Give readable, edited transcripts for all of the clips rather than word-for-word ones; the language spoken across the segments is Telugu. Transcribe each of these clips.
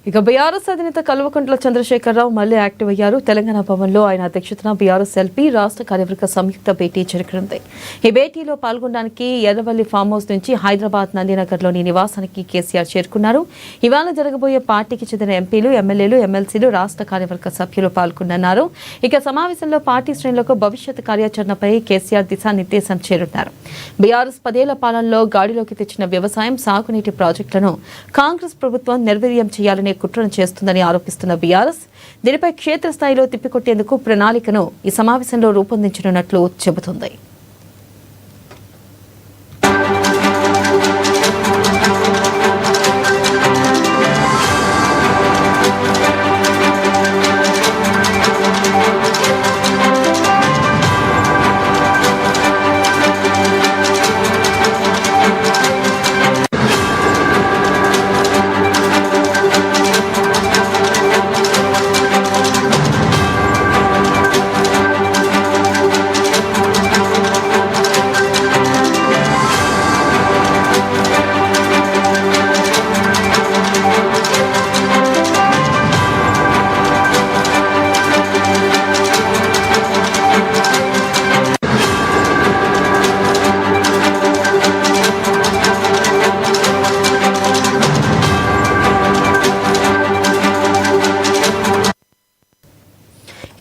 ఇక బీఆర్ఎస్ అధినేత కల్వకుంట్ల చంద్రశేఖరరావు మళ్లీ యాక్టివ్ అయ్యారు. తెలంగాణ భవన్లో ఆయన అధ్యక్షతన బీఆర్ఎస్ ఎల్పీ రాష్ట్ర కార్యవర్గ సంయుక్త భేటీ జరగనుంది. ఈ భేటీలో పాల్గొనడానికి ఎర్రవల్లి ఫామ్ హౌస్ నుంచి హైదరాబాద్ నందినగర్లోని నివాసానికి కేసీఆర్ చేరుకున్నారు. ఇవాళ జరగబోయే పార్టీకి చెందిన ఎంపీలు, ఎమ్మెల్యేలు, ఎమ్మెల్సీలు, రాష్ట్ర కార్యవర్గ సభ్యులు పాల్గొన్నారు. ఇక సమావేశంలో పార్టీ శ్రేణులకు భవిష్యత్ కార్యాచరణపై కేసీఆర్ దిశానిర్దేశం చేరున్నారు. బీఆర్ఎస్ 10 ఏళ్ల పాలనలో గాడిలోకి తెచ్చిన వ్యవసాయం, సాగునీటి ప్రాజెక్టులను కాంగ్రెస్ ప్రభుత్వం నిర్వీర్యం చేయాలని కుట్రను చేస్తుందని ఆరోపిస్తున్న బీఆర్ఎస్ దీనిపై క్షేత్రస్థాయిలో తిప్పికొట్టేందుకు ప్రణాళికను ఈ సమావేశంలో రూపొందించనున్నట్లు చెబుతోంది.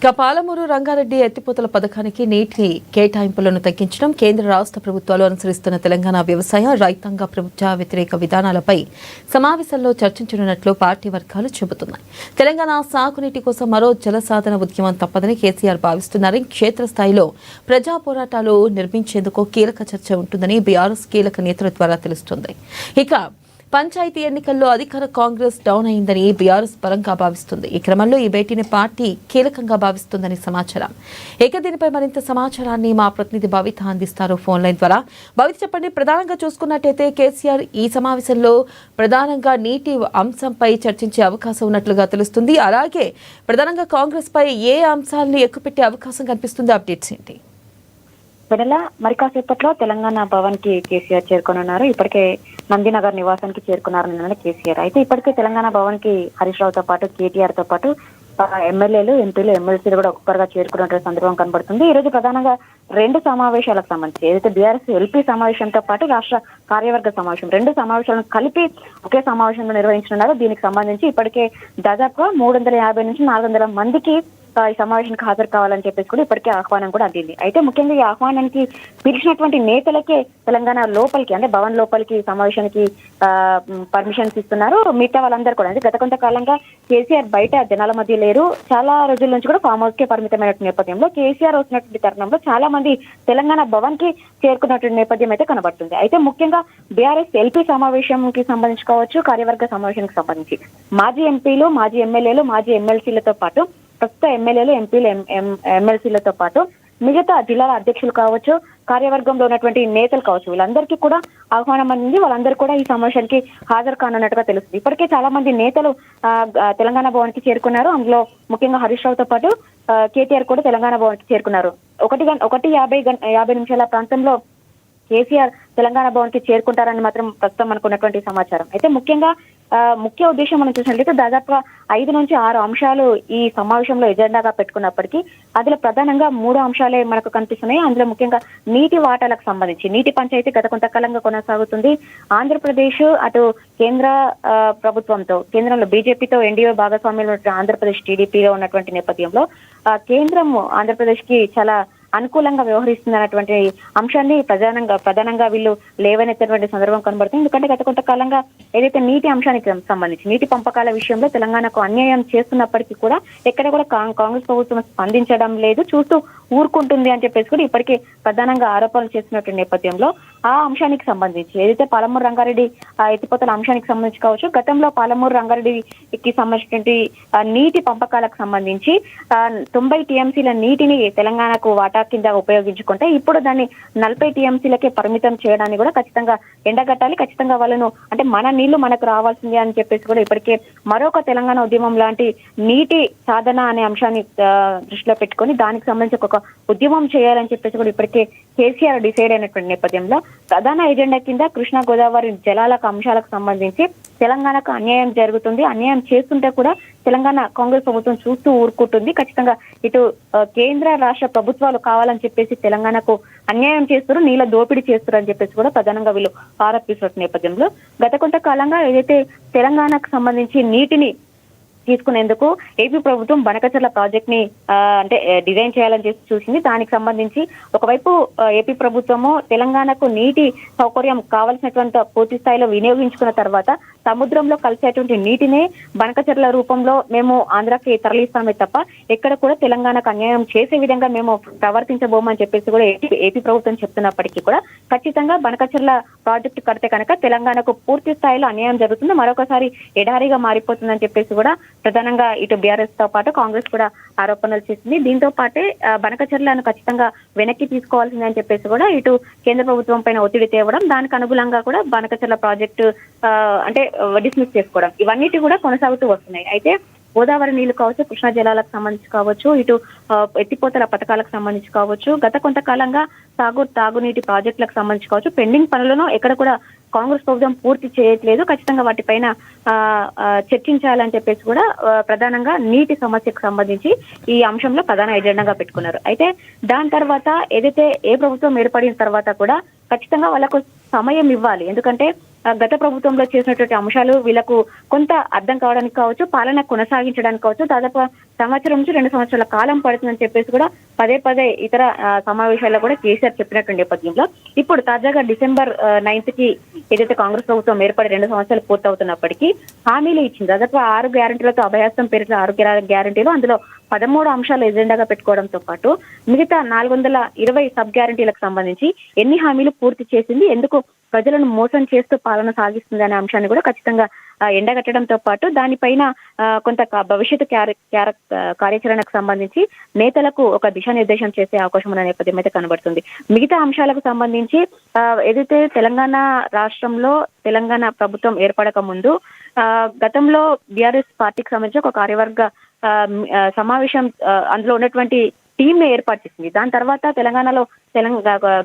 ఇక పాలమూరు రంగారెడ్డి ఎత్తిపోతల పథకానికి నీటి కేటాయింపులను తగ్గించడం, కేంద్ర రాష్ట్ర ప్రభుత్వాలు అనుసరిస్తున్న తెలంగాణ వ్యవసాయ, రైతాంగ ప్రభుత్వ వ్యతిరేక విధానాలపై సమావేశంలో చర్చించనున్నట్లు పార్టీ వర్గాలు చెబుతున్నాయి. తెలంగాణ సాగునీటి కోసం మరో జలసాధన ఉద్యమం తప్పదని కేసీఆర్ భావిస్తున్నారని, క్షేత్రస్థాయిలో ప్రజా పోరాటాలు నిర్మించేందుకు కీలక చర్చ ఉంటుందని బీఆర్ఎస్ కీలక నేతల ద్వారా తెలుస్తోంది. ఇక పంచాయతీ ఎన్నికల్లో అధికార కాంగ్రెస్ డౌన్ అయిందని బీఆర్ఎస్ బలంగా భావిస్తుంది. ఈ క్రమంలో ఈ భేటీని పార్టీ కీలకంగా భావిస్తుందని సమాచారం. ఇక దీనిపై మరింత సమాచారాన్ని మా ప్రతినిధి భవిత అందిస్తారు ఫోన్ లైన్ ద్వారా. భవిత చెప్పండి, ప్రధానంగా చూసుకున్నట్టయితే కేసీఆర్ ఈ సమావేశంలో ప్రధానంగా నీటి అంశంపై చర్చించే అవకాశం ఉన్నట్లుగా తెలుస్తుంది. అలాగే ప్రధానంగా కాంగ్రెస్ పై ఏ అంశాలను ఎక్కుపెట్టే అవకాశం కనిపిస్తుంది? అప్డేట్స్ ఏంటి? మరి కాసేపట్లో తెలంగాణ భవన్ కి కేసీఆర్ చేరుకోనున్నారు. ఇప్పటికే నందినగర్ నివాసానికి చేరుకున్నారని కేసీఆర్. అయితే ఇప్పటికే తెలంగాణ భవన్ కి హరీష్ రావుతో పాటు, కేటీఆర్ తో పాటు ఎమ్మెల్యేలు, ఎంపీలు, ఎమ్మెల్సీలు కూడా ఒక్కొక్కరుగా చేరుకున్నటువంటి సందర్భం కనబడుతుంది. ఈ రోజు ప్రధానంగా 2 సమావేశాలకు సంబంధించి ఏదైతే బీఆర్ఎస్ ఎల్పీ సమావేశంతో పాటు రాష్ట్ర కార్యవర్గ సమావేశం 2 సమావేశాలను కలిపి ఒకే సమావేశంలో నిర్వహించనున్నారు. దీనికి సంబంధించి ఇప్పటికే దాదాపుగా 350 నుంచి 400 మందికి ఈ సమావేశానికి హాజరు కావాలని చెప్పేసి కూడా ఇప్పటికే ఆహ్వానం కూడా అందింది. అయితే ముఖ్యంగా ఈ ఆహ్వానానికి పిలిచినటువంటి నేతలకే తెలంగాణ లోపలికి, అంటే భవన్ లోపలికి సమావేశానికి పర్మిషన్స్ ఇస్తున్నారు. మిగతా వాళ్ళందరూ కూడా, అంటే గత కొంతకాలంగా కేసీఆర్ బయట జనాల మధ్య లేరు, చాలా రోజుల నుంచి కూడా ఫామ్ హౌస్ కే పరిమితమైన నేపథ్యంలో కేసీఆర్ వస్తున్నటువంటి తరుణంలో చాలా మంది తెలంగాణ భవన్ కి చేరుకున్నటువంటి నేపథ్యం అయితే కనబడుతుంది. అయితే ముఖ్యంగా బీఆర్ఎస్ ఎల్పీ సమావేశంకి సంబంధించి కావచ్చు, కార్యవర్గ సమావేశానికి సంబంధించి మాజీ ఎంపీలు, మాజీ ఎమ్మెల్యేలు, మాజీ ఎమ్మెల్సీలతో పాటు ప్రస్తుత ఎమ్మెల్యేలు, ఎంపీలు, ఎమ్మెల్సీలతో పాటు మిగతా జిల్లాల అధ్యక్షులు కావచ్చు, కార్యవర్గంలో ఉన్నటువంటి నేతలు కావచ్చు, వీళ్ళందరికీ కూడా ఆహ్వానం అందింది. వాళ్ళందరూ కూడా ఈ సమావేశానికి హాజరు కానున్నట్టుగా తెలుస్తుంది. ఇప్పటికే చాలా మంది నేతలు తెలంగాణ భవన్ కి చేరుకున్నారు. అందులో ముఖ్యంగా హరీష్ రావుతో పాటు కేటీఆర్ కూడా తెలంగాణ భవన్ కి చేరుకున్నారు. 1:50 నిమిషాల ప్రాంతంలో కేసీఆర్ తెలంగాణ భవన్ కి చేరుకుంటారని మాత్రం ప్రస్తుతం అనుకున్నటువంటి సమాచారం. అయితే ముఖ్యంగా ముఖ్య ఉద్దేశం మనం చూసినట్లయితే దాదాపుగా 5 నుంచి 6 అంశాలు ఈ సమావేశంలో ఎజెండాగా పెట్టుకున్నప్పటికీ అందులో ప్రధానంగా 3 అంశాలే మనకు కనిపిస్తున్నాయి. అందులో ముఖ్యంగా నీటి వాటాలకు సంబంధించి, నీటి పంచాయతీ గత కొంతకాలంగా కొనసాగుతుంది. ఆంధ్రప్రదేశ్ అటు కేంద్ర ప్రభుత్వంతో, కేంద్రంలో బీజేపీతో ఎన్డీఏ భాగస్వామ్యంలో ఆంధ్రప్రదేశ్ టీడీపీలో ఉన్నటువంటి నేపథ్యంలో కేంద్రం ఆంధ్రప్రదేశ్ కి చాలా అనుకూలంగా వ్యవహరిస్తుందన్నటువంటి అంశాన్ని ప్రధానంగా వీళ్ళు లేవనెత్తటువంటి సందర్భం కనబడుతుంది. ఎందుకంటే గత కొంతకాలంగా ఏదైతే నీటి అంశానికి సంబంధించి, నీటి పంపకాల విషయంలో తెలంగాణకు అన్యాయం చేస్తున్నప్పటికీ కూడా ఎక్కడ కూడా కాంగ్రెస్ ప్రభుత్వం స్పందించడం లేదు, చూస్తూ ఊరుకుంటుంది అని చెప్పేసి కూడా ఇప్పటికే ప్రధానంగా ఆరోపణలు చేస్తున్నటువంటి నేపథ్యంలో ఆ అంశానికి సంబంధించి ఏదైతే పాలమూరు రంగారెడ్డి ఎత్తిపోతల అంశానికి సంబంధించి కావచ్చు, గతంలో పాలమూరు రంగారెడ్డికి సంబంధించినటువంటి నీటి పంపకాలకు సంబంధించి 90 టీఎంసీల నీటిని తెలంగాణకు వాటా కింద ఉపయోగించుకుంటే ఇప్పుడు దాన్ని 40 టీఎంసీలకే పరిమితం చేయడాన్ని కూడా ఖచ్చితంగా ఎండగట్టాలి. ఖచ్చితంగా వాళ్ళను, అంటే మన నీళ్లు మనకు రావాల్సిందే అని చెప్పేసి కూడా ఇప్పటికే మరొక తెలంగాణ ఉద్యమం లాంటి నీటి సాధన అనే అంశాన్ని దృష్టిలో పెట్టుకొని దానికి సంబంధించి ఒక ఉద్యమం చేయాలని చెప్పేసి కూడా ఇప్పటికే కేసీఆర్ డిసైడ్ అయినటువంటి నేపథ్యంలో ప్రధాన ఎజెండా కింద కృష్ణా గోదావరి జలాలకు అంశాలకు సంబంధించి తెలంగాణకు అన్యాయం జరుగుతుంది, అన్యాయం చేస్తుంటే కూడా తెలంగాణ కాంగ్రెస్ ప్రభుత్వం చూస్తూ ఊరుకుంటుంది. ఖచ్చితంగా ఇటు కేంద్ర రాష్ట్ర ప్రభుత్వాలు కావాలని చెప్పేసి తెలంగాణకు అన్యాయం చేస్తారు, నీళ్ళ దోపిడీ చేస్తారు అని చెప్పేసి కూడా ప్రధానంగా వీళ్ళు ఆరోపిస్తున్న నేపథ్యంలో గత కొంతకాలంగా ఏదైతే తెలంగాణకు సంబంధించి నీటిని తీసుకునేందుకు ఏపీ ప్రభుత్వం బనకచర్ల ప్రాజెక్ట్ ని అంటే డిజైన్ చేయాలని చేసి చూసింది. దానికి సంబంధించి ఒకవైపు ఏపీ ప్రభుత్వము తెలంగాణకు నీటి సౌకర్యం కావాల్సినటువంటి పూర్తి స్థాయిలో వినియోగించుకున్న తర్వాత సముద్రంలో కలిసేటువంటి నీటినే బనకచర్ల రూపంలో మేము ఆంధ్రాకి తరలిస్తామే తప్ప ఎక్కడ కూడా తెలంగాణకు అన్యాయం చేసే విధంగా మేము ప్రవర్తించబోమని చెప్పేసి కూడా ఏపీ ప్రభుత్వం చెప్తున్నప్పటికీ కూడా ఖచ్చితంగా బనకచర్ల ప్రాజెక్టు కడితే కనుక తెలంగాణకు పూర్తి స్థాయిలో అన్యాయం జరుగుతుంది, మరొకసారి ఎడారిగా మారిపోతుందని చెప్పేసి కూడా ప్రధానంగా ఇటు బీఆర్ఎస్ తో పాటు కాంగ్రెస్ కూడా ఆరోపణలు చేసింది. దీంతో పాటే బనకచర్లను ఖచ్చితంగా వెనక్కి తీసుకోవాల్సిందని చెప్పేసి కూడా ఇటు కేంద్ర ప్రభుత్వం పైన ఒత్తిడి తేవడం, దానికి అనుగుణంగా కూడా బనకచర్ల ప్రాజెక్టు అంటే డిస్మిస్ చేసుకోవడం, ఇవన్నిటి కూడా కొనసాగుతూ వస్తున్నాయి. అయితే గోదావరి నీళ్లు కావచ్చు, కృష్ణా జలాలకు సంబంధించి కావచ్చు, ఇటు ఎత్తిపోతల పథకాలకు సంబంధించి కావచ్చు, గత కొంతకాలంగా తాగునీటి ప్రాజెక్టులకు సంబంధించి కావచ్చు, పెండింగ్ పనులను ఎక్కడ కూడా కాంగ్రెస్ ప్రభుత్వం పూర్తి చేయట్లేదు. ఖచ్చితంగా వాటిపైన చర్చించాలని చెప్పేసి కూడా ప్రధానంగా నీటి సమస్యకు సంబంధించి ఈ అంశంలో ప్రధాన ఎజెండాగా పెట్టుకున్నారు. అయితే దాని తర్వాత ఏదైతే ఏ ప్రభుత్వం ఏర్పడిన తర్వాత కూడా ఖచ్చితంగా వాళ్ళకు సమయం ఇవ్వాలి. ఎందుకంటే గత ప్రభుత్వంలో చేసినటువంటి అంశాలు వీళ్ళకు కొంత అర్థం కావడానికి కావచ్చు, పాలన కొనసాగించడానికి కావచ్చు, దాదాపు సంవత్సరం నుంచి 2 సంవత్సరాల కాలం పడుతుందని చెప్పేసి కూడా పదే ఇతర సమావేశాల్లో కూడా కేసీఆర్ చెప్పినటువంటి నేపథ్యంలో ఇప్పుడు తాజాగా డిసెంబర్ 9th కి ఏదైతే కాంగ్రెస్ ప్రభుత్వం ఏర్పడి 2 సంవత్సరాలు పూర్తవుతున్నప్పటికీ హామీలు ఇచ్చింది. దాదాపు 6 గ్యారెంటీలతో అభయాస్తం పేరిట 6 గ్యారెంటీలు, అందులో 13 అంశాలు ఎజెండాగా పెట్టుకోవడంతో పాటు మిగతా 420 సబ్ గ్యారెంటీలకు సంబంధించి ఎన్ని హామీలు పూర్తి చేసింది, ఎందుకు ప్రజలను మోసం చేస్తూ పాలన సాగిస్తుంది అనే అంశాన్ని కూడా ఖచ్చితంగా ఎండగట్టడంతో పాటు దానిపైన కొంత భవిష్యత్తు కార్యాచరణకు సంబంధించి నేతలకు ఒక దిశానిర్దేశం చేసే అవకాశం ఉన్న నేపథ్యం అయితే కనబడుతుంది. మిగతా అంశాలకు సంబంధించి ఏదైతే తెలంగాణ రాష్ట్రంలో తెలంగాణ ప్రభుత్వం ఏర్పడక ముందు గతంలో బీఆర్ఎస్ పార్టీకి సంబంధించి ఒక కార్యవర్గ సమావేశం అందులో ఉన్నటువంటి టీమ్ ని ఏర్పాటు చేసింది. దాని తర్వాత తెలంగాణలో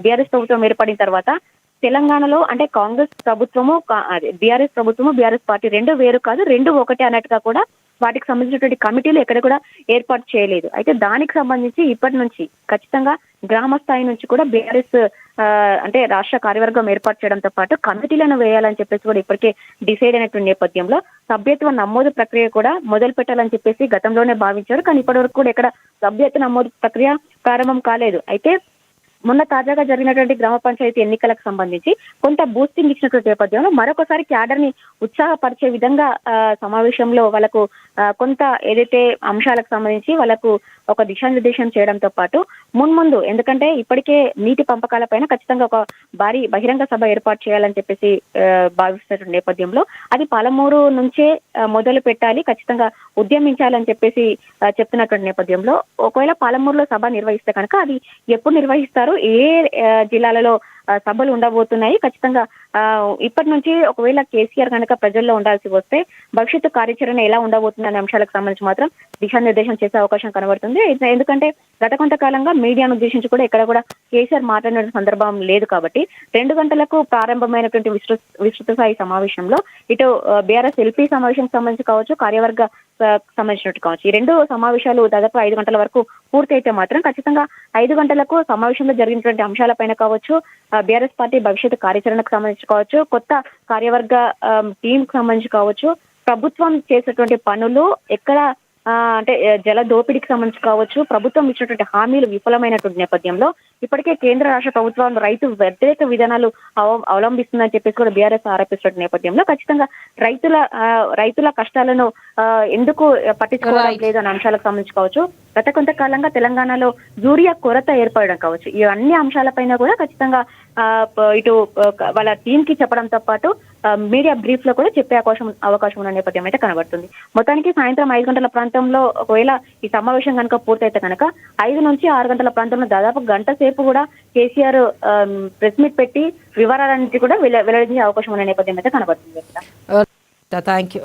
బీఆర్ఎస్ ప్రభుత్వం ఏర్పడిన తర్వాత తెలంగాణలో అంటే కాంగ్రెస్ ప్రభుత్వము బీఆర్ఎస్ ప్రభుత్వము బీఆర్ఎస్ పార్టీ రెండు వేరు కాదు, రెండు ఒకటే అన్నట్టుగా కూడా వాటికి సంబంధించినటువంటి కమిటీలు ఎక్కడ కూడా ఏర్పాటు చేయలేదు. అయితే దానికి సంబంధించి ఇప్పటి నుంచి ఖచ్చితంగా గ్రామ స్థాయి నుంచి కూడా బీఆర్ఎస్ అంటే రాష్ట్ర కార్యవర్గం ఏర్పాటు చేయడంతో పాటు కమిటీలను వేయాలని చెప్పేసి కూడా ఇప్పటికే డిసైడ్ అయినటువంటి నేపథ్యంలో సభ్యత్వ నమోదు ప్రక్రియ కూడా మొదలు పెట్టాలని చెప్పేసి గతంలోనే భావించారు. కానీ ఇప్పటి వరకు కూడా ఇక్కడ సభ్యత్వ నమోదు ప్రక్రియ ప్రారంభం కాలేదు. అయితే మొన్న తాజాగా జరిగినటువంటి గ్రామ పంచాయతీ ఎన్నికలకు సంబంధించి కొంత బూస్టింగ్ ఇచ్చినటువంటి నేపథ్యంలో మరొకసారి క్యాడర్ ని ఉత్సాహపరిచే విధంగా సమావేశంలో వాళ్ళకు కొంత ఏదైతే అంశాలకు సంబంధించి వాళ్ళకు ఒక దిశానిర్దేశం చేయడంతో పాటు మున్ముందు ఎందుకంటే ఇప్పటికే నీటి పంపకాల పైన ఖచ్చితంగా ఒక భారీ బహిరంగ సభ ఏర్పాటు చేయాలని చెప్పేసి భావిస్తున్న నేపథ్యంలో అది పాలమూరు నుంచే మొదలు పెట్టాలి, ఖచ్చితంగా ఉద్యమించాలని చెప్పేసి చెప్తున్నటువంటి నేపథ్యంలో ఒకవేళ పాలమూరులో సభ నిర్వహిస్తే కనుక అది ఎప్పుడు నిర్వహిస్తారు, ఏ జిల్లాలలో సభలు ఉండబోతున్నాయి, ఖచ్చితంగా ఇప్పటి నుంచి ఒకవేళ కేసీఆర్ కనుక ప్రజల్లో ఉండాల్సి వస్తే భవిష్యత్తు కార్యాచరణ ఎలా ఉండబోతుంది అనే అంశాలకు సంబంధించి మాత్రం దిశానిర్దేశం చేసే అవకాశం కనబడుతుంది. ఎందుకంటే గత కొంతకాలంగా మీడియాను ఉద్దేశించి కూడా ఎక్కడ కూడా కేసీఆర్ మాట్లాడిన సందర్భం లేదు కాబట్టి 2 గంటలకు ప్రారంభమైనటువంటి విస్తృత స్థాయి సమావేశంలో ఇటు బీఆర్ఎస్ ఎల్పీ సమావేశం సంబంధించి కావచ్చు, కార్యవర్గ సంబంధించినట్టు కావచ్చు, ఈ 2 సమావేశాలు దాదాపు 5 గంటల వరకు పూర్తి అయితే మాత్రం ఖచ్చితంగా 5 గంటలకు సమావేశంలో జరిగినటువంటి అంశాలపైన కావచ్చు, బీఆర్ఎస్ పార్టీ భవిష్యత్తు కార్యాచరణకు సంబంధించి కావచ్చు, కొత్త కార్యవర్గ టీమ్ కు సంబంధించి కావచ్చు, ప్రభుత్వం చేసేటువంటి పనులు ఎక్కడ అంటే జల దోపిడీకి సంబంధించి కావచ్చు, ప్రభుత్వం ఇచ్చినటువంటి హామీలు విఫలమైనటువంటి నేపథ్యంలో ఇప్పటికే కేంద్ర రాష్ట్ర ప్రభుత్వం రైతు వ్యతిరేక విధానాలు అవలంబిస్తుందని చెప్పేసి కూడా బీఆర్ఎస్ ఆరోపిస్తున్న నేపథ్యంలో ఖచ్చితంగా రైతుల కష్టాలను ఎందుకు పట్టించుకోవడం లేదు అనే అంశాలకు సంబంధించి కావచ్చు, గత కొంతకాలంగా తెలంగాణలో యూరియా కొరత ఏర్పడడం కావచ్చు, ఈ అన్ని అంశాలపైన కూడా ఖచ్చితంగా ఇటు వాళ్ళ టీమ్ కి చెప్పడంతో పాటు మీడియా బ్రీఫ్ లో కూడా చెప్పే అవకాశం ఉన్న నేపథ్యం అయితే కనబడుతుంది. మొత్తానికి సాయంత్రం 5 గంటల ప్రాంతంలో ఒకవేళ ఈ సమావేశం కనుక పూర్తయితే కనుక 5 నుంచి 6 గంటల ప్రాంతంలో దాదాపు గంట సేపు కూడా కేసీఆర్ ప్రెస్ మీట్ పెట్టి వివరాలన్నిటి కూడా వెల్లడించే అవకాశం ఉన్న నేపథ్యం అయితే కనబడుతుంది. Thank you.